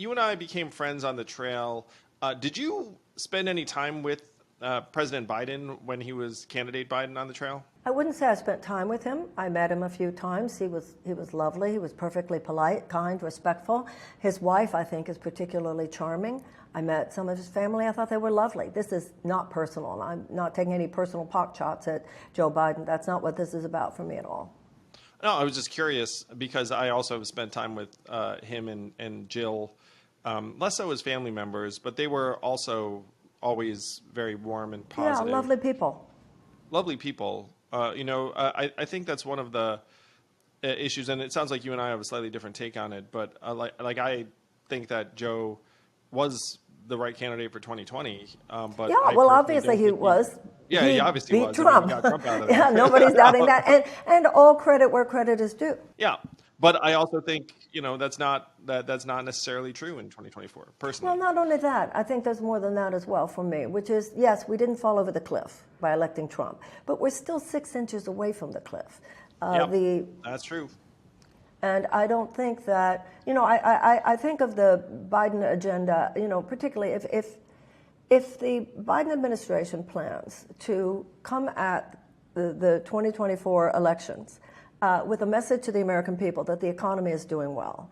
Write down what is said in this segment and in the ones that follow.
you and I became friends on the trail. Did you spend any time with President Biden when he was candidate Biden on the trail? I wouldn't say I spent time with him. I met him a few times. He was lovely. He was perfectly polite, kind, respectful. His wife, I think, is particularly charming. I met some of his family. I thought they were lovely. This is not personal. I'm not taking any personal pot shots at Joe Biden. That's not what this is about for me at all. No, I was just curious because I also spent time with him and Jill, less so as family members, but they were also always very warm and positive. Yeah, lovely people. Lovely people. I think that's one of the issues, and it sounds like you and I have a slightly different take on it, but I think that Joe was the right candidate for 2020. But yeah, well, obviously he was. Yeah, he obviously beat was. Trump. I mean, he got Trump out of there. Yeah, nobody's doubting that. And all credit where credit is due. Yeah, but I also think that's not necessarily true in 2024. Personally. Well, not only that, I think there's more than that as well for me, which is yes, we didn't fall over the cliff by electing Trump, but we're still 6 inches away from the cliff. Yep, that's true. And I don't think that, I think of the Biden agenda, particularly if the Biden administration plans to come at the 2024 elections with a message to the American people that the economy is doing well,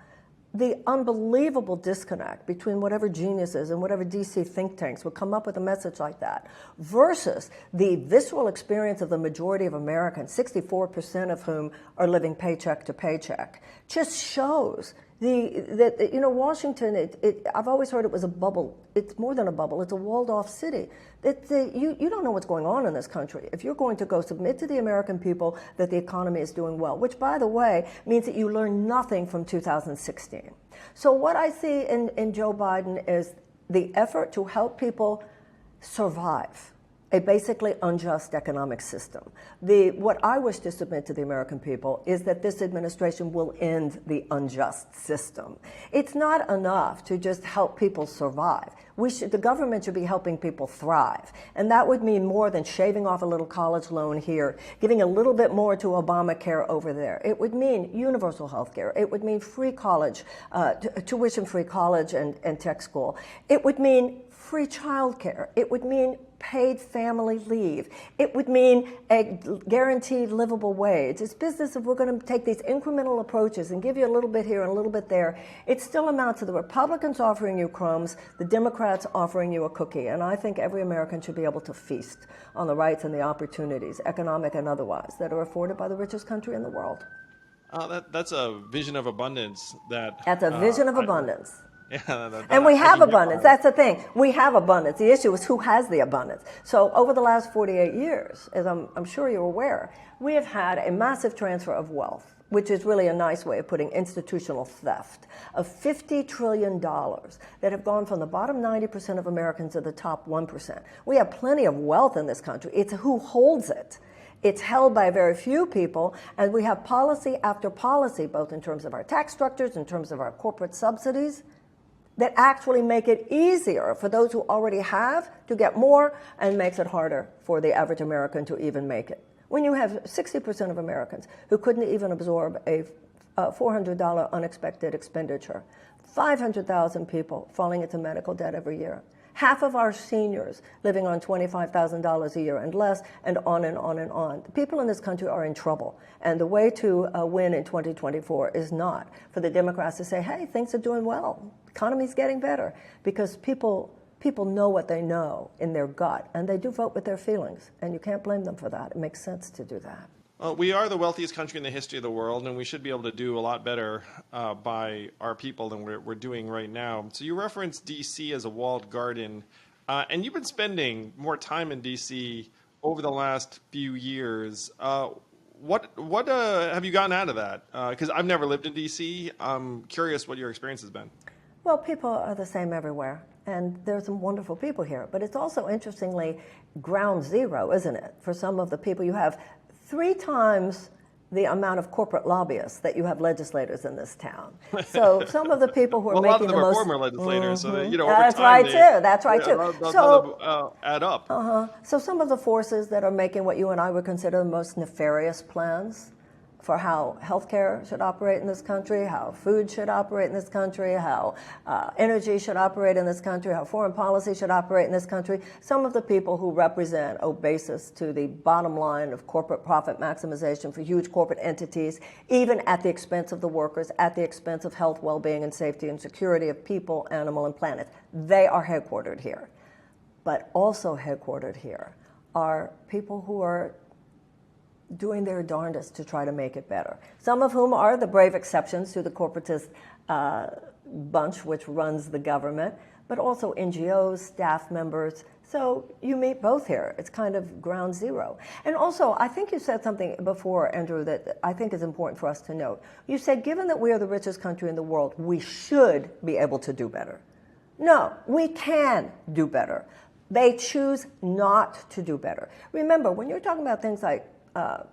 the unbelievable disconnect between whatever geniuses and whatever DC think tanks would come up with a message like that versus the visceral experience of the majority of Americans, 64% of whom are living paycheck to paycheck, just shows Washington, I've always heard it was a bubble. It's more than a bubble. It's a walled-off city. You don't know what's going on in this country. If you're going to go submit to the American people that the economy is doing well, which, by the way, means that you learn nothing from 2016. So what I see in Joe Biden is the effort to help people survive a basically unjust economic system. What I wish to submit to the American people is that this administration will end the unjust system. It's not enough to just help people survive. The government should be helping people thrive. And that would mean more than shaving off a little college loan here, giving a little bit more to Obamacare over there. It would mean universal health care. It would mean free college, tuition-free college and tech school. It would mean free child care. It would mean paid family leave. It would mean a guaranteed livable wage. It's business if we're going to take these incremental approaches and give you a little bit here and a little bit there. It still amounts to the Republicans offering you crumbs, the Democrats offering you a cookie. And I think every American should be able to feast on the rights and the opportunities, economic and otherwise, that are afforded by the richest country in the world. That's a vision of abundance. That's a vision of abundance. Yeah, and we have abundance. That's the thing. We have abundance. The issue is who has the abundance. So over the last 48 years, as I'm sure you're aware, we have had a massive transfer of wealth, which is really a nice way of putting institutional theft, of $50 trillion that have gone from the bottom 90% of Americans to the top 1%. We have plenty of wealth in this country. It's who holds it. It's held by very few people, and we have policy after policy, both in terms of our tax structures, in terms of our corporate subsidies, that actually make it easier for those who already have to get more and makes it harder for the average American to even make it. When you have 60% of Americans who couldn't even absorb a $400 unexpected expenditure, 500,000 people falling into medical debt every year, half of our seniors living on $25,000 a year and less, and on and on and on. The people in this country are in trouble. And the way to win in 2024 is not for the Democrats to say, hey, things are doing well. The economy's getting better. Because people know what they know in their gut, and they do vote with their feelings. And you can't blame them for that. It makes sense to do that. Well, we are the wealthiest country in the history of the world, and we should be able to do a lot better by our people than we're doing right now. So you referenced D.C. as a walled garden, and you've been spending more time in D.C. over the last few years. What have you gotten out of that? Because I've never lived in D.C. I'm curious what your experience has been. Well, people are the same everywhere, and there's some wonderful people here. But it's also, interestingly, ground zero, isn't it? For some of the people you have 3 times the amount of corporate lobbyists that you have legislators in this town. So some of the people who are making the most... a lot of them are former legislators, so over that's time right too. That's right too. So add up. So some of the forces that are making what you and I would consider the most nefarious plans for how healthcare should operate in this country, how food should operate in this country, how energy should operate in this country, how foreign policy should operate in this country. Some of the people who represent obeisance to the bottom line of corporate profit maximization for huge corporate entities, even at the expense of the workers, at the expense of health, well-being, and safety and security of people, animal, and planet. They are headquartered here. But also headquartered here are people who are doing their darndest to try to make it better. Some of whom are the brave exceptions to the corporatist bunch which runs the government, but also NGOs, staff members. So you meet both here. It's kind of ground zero. And also, I think you said something before, Andrew, that I think is important for us to note. You said, given that we are the richest country in the world, we should be able to do better. No, we can do better. They choose not to do better. Remember, when you're talking about things like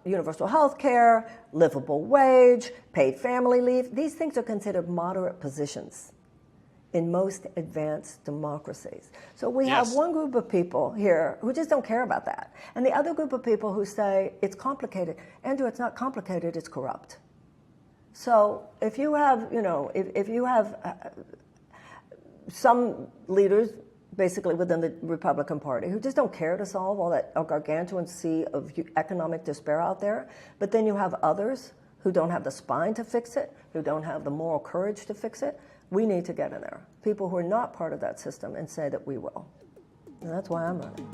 universal health care, livable wage, paid family leave, these things are considered moderate positions in most advanced democracies. So we have one group of people here who just don't care about that. And the other group of people who say, it's complicated. Andrew, it's not complicated, it's corrupt. So if you have, if you have some leaders basically within the Republican Party who just don't care to solve all that gargantuan sea of economic despair out there, but then you have others who don't have the spine to fix it, who don't have the moral courage to fix it, we need to get in there. People who are not part of that system and say that we will. And that's why I'm running.